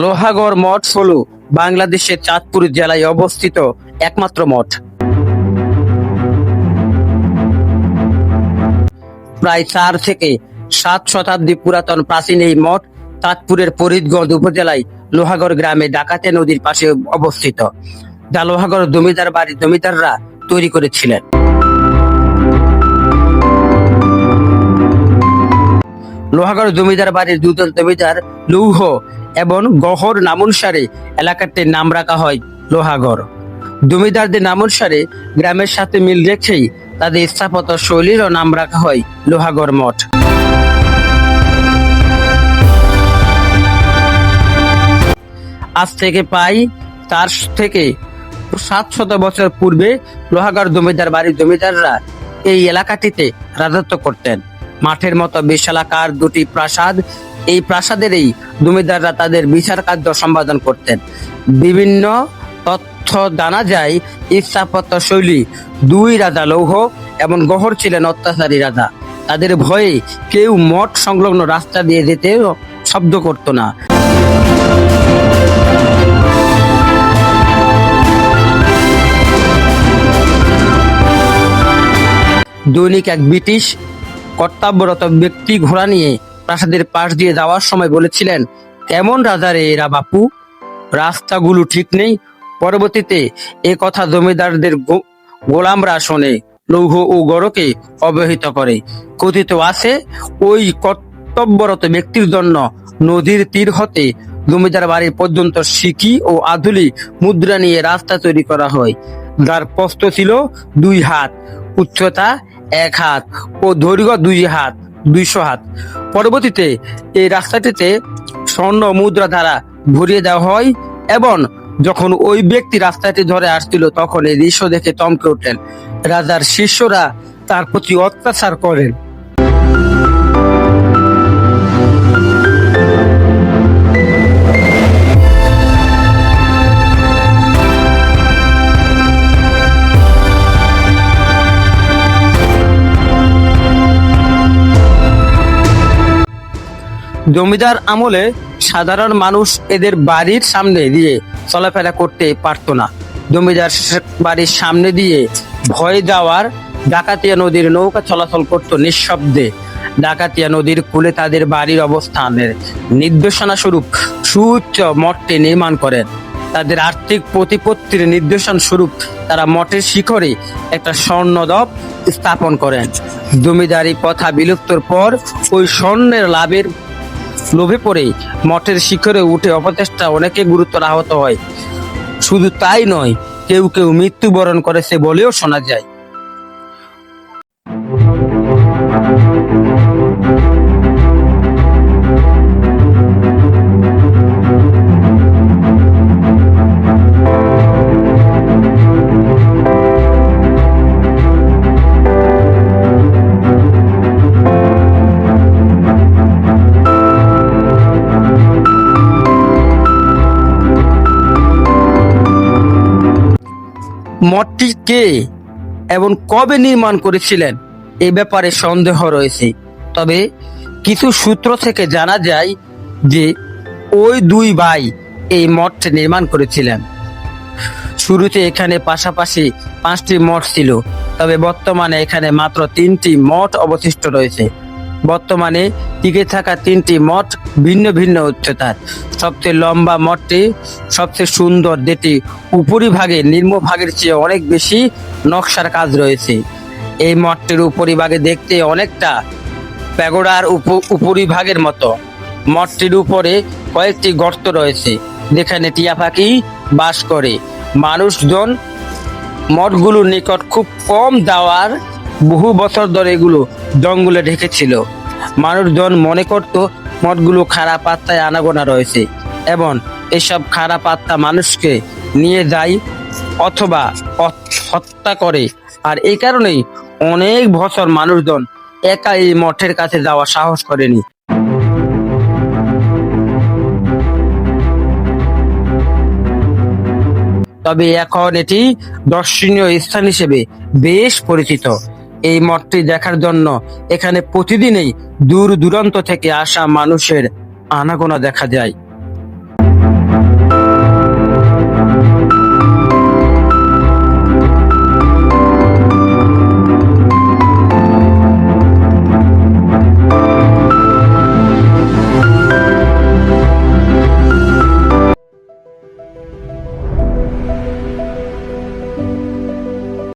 লোহাগড় মঠ হলো বাংলাদেশের চাঁদপুর জেলায় অবস্থিত একমাত্র মঠ। প্রায় 4 থেকে 7 শতাব্দী পুরাতন প্রাচীন এই মঠ চাঁদপুরের ফরিদগঞ্জ উপজেলায় লোহাগড় গ্রামে ডাকাতিয়া নদীর পাশে অবস্থিত, যা লোহাগড় জমিদার বাড়ির জমিদাররা তৈরি করেছিলেন। লোহাগড় জমিদার বাড়ির দুজন জমিদার লৌহ এবং গহর নামানুসারে এলাকাটির নাম রাখা হয় লোহাগড়। জমিদারদের নামানুসারে গ্রামের সাথে মিল রেখেই তাদের স্থাপত্য শৈলীরও নাম রাখা হয় লোহাগড় মঠ। আজ থেকে প্রায় 4 থেকে 700 বছর পূর্বে লোহাগড় জমিদার বাড়ির জমিদাররা এই এলাকাটিতে রাজত্ব করতেন। মাঠের মতো বিশালাকার দুটি প্রাসাদ, এই প্রাসাদেরই জমিদাররা তাদের বিচার কার্য সম্পাদন করতেন। বিভিন্ন তথ্য জানা যায়, স্থাপত্য শৈলী 2 রাজা লৌহ এবং গহর ছিলেন অত্যাচারী রাজা। তাদের ভয়ে কেউ মঠ সংলগ্ন রাস্তা দিয়ে যেতে শব্দ করত না। দৈনিক এক ব্রিটিশ কর্তব্যরত ব্যক্তি ঘোড়া নিয়ে প্রাসাদের পাশ দিয়ে যাওয়ার সময় বলেছিলেন, কেমন রাজা রে এরা বাপু, রাস্তাগুলো ঠিক নেই। পরবর্তীতে এ কথা জমিদারদের গোলামরা শোনে, লৌহ ও গড়কে অবহিত করে। কথিত আছে, ওই কর্তব্যরত ব্যক্তির জন্য নদীর তীর হতে জমিদার বাড়ি পর্যন্ত সিকি ও আধুলি মুদ্রা নিয়ে রাস্তা তৈরি করা হয়, যার প্রস্থ ছিল 2 হাত, উচ্চতা 1 হাত ও দৈর্ঘ্য 2 হাত, 200 হাত। পরবর্তীতে এই রাস্তাটিতে স্বর্ণ মুদ্রা দ্বারা ভরিয়ে দেওয়া হয় এবং যখন ওই ব্যক্তি রাস্তাটি ধরে আসছিল তখন এই দৃশ্য দেখে চমকে ওঠেন। রাজার শিষ্যরা তার প্রতি অত্যাচার করেন। জমিদার আমলে সাধারণ মানুষ এদের বাড়ির সামনে দিয়ে চলাফেরা করতে পারত না। জমিদার বাড়ির সামনে দিয়ে ভয়ে যাওয়ার ডাকাতিয়া নদীর নৌকা চলাচল করত নিঃশব্দে। ডাকাতিয়া নদীর কূলে তাদের বাড়ির অবস্থানের নির্দেশনা স্বরূপ সুউচ্চ মঠটি নির্মাণ করেন। তাদের আর্থিক প্রতিপত্তির নির্দেশন স্বরূপ তারা মঠের শিখরে একটা স্বর্ণদপ স্থাপন করেন। জমিদারি প্রথা বিলুপ্তর পর ওই স্বর্ণের লাভের লোভে পড়ে মঠের শিখরে উঠে অপচেষ্টা অনেকে গুরুতর আহত হয়। শুধু তাই নয়, কেউ কেউ মৃত্যুবরণ করেছে বলেও শোনা যায়। মঠটি কে এবং কবে নির্মাণ করেছিলেন এ ব্যাপারে সন্দেহ রয়েছে। তবে কিছু সূত্র থেকে জানা যায় যে ওই 2 ভাই এই মঠটি নির্মাণ করেছিলেন। শুরুতে এখানে পাশাপাশি 5টি মঠ ছিল, তবে বর্তমানে এখানে মাত্র 3টি মঠ অবশিষ্ট রয়েছে। বর্তমানে টিকে থাকা 3টি মঠ ভিন্ন ভিন্ন উচ্চতার। সবচেয়ে লম্বা মঠটি সবচেয়ে সুন্দর, যেটি উপরিভাগে নিম্নভাগের চেয়ে অনেক বেশি নকশার কাজ রয়েছে। এই মঠটির উপরিভাগে দেখতে অনেকটা প্যাগোডার উপরিভাগের মতো। মঠটির উপরে কয়েকটি গর্ত রয়েছে, যেখানে টিয়া পাখি বাস করে। মানুষজন মঠগুলোর নিকট খুব কম যাওয়ার বহু বছর ধরে এগুলো জঙ্গলে ঢেকেছিল। মানুষজন মনে করত মঠগুলো খারাপ আত্মায় আনাগোনা রয়েছে এবং এসব খারাপ আত্মা মানুষকে নিয়ে যায় অথবা হত্যা করে। আর এই কারণেই অনেক বছর মানুষজন একা এই মঠের কাছে যাওয়ার সাহস করেনি। তবে এখন এটি দর্শনীয় স্থান হিসেবে বেশ পরিচিত। এই মঠটি দেখার জন্য এখানে প্রতিদিনই দূর দূরান্ত থেকে আসা মানুষের আনাগোনা দেখা যায়।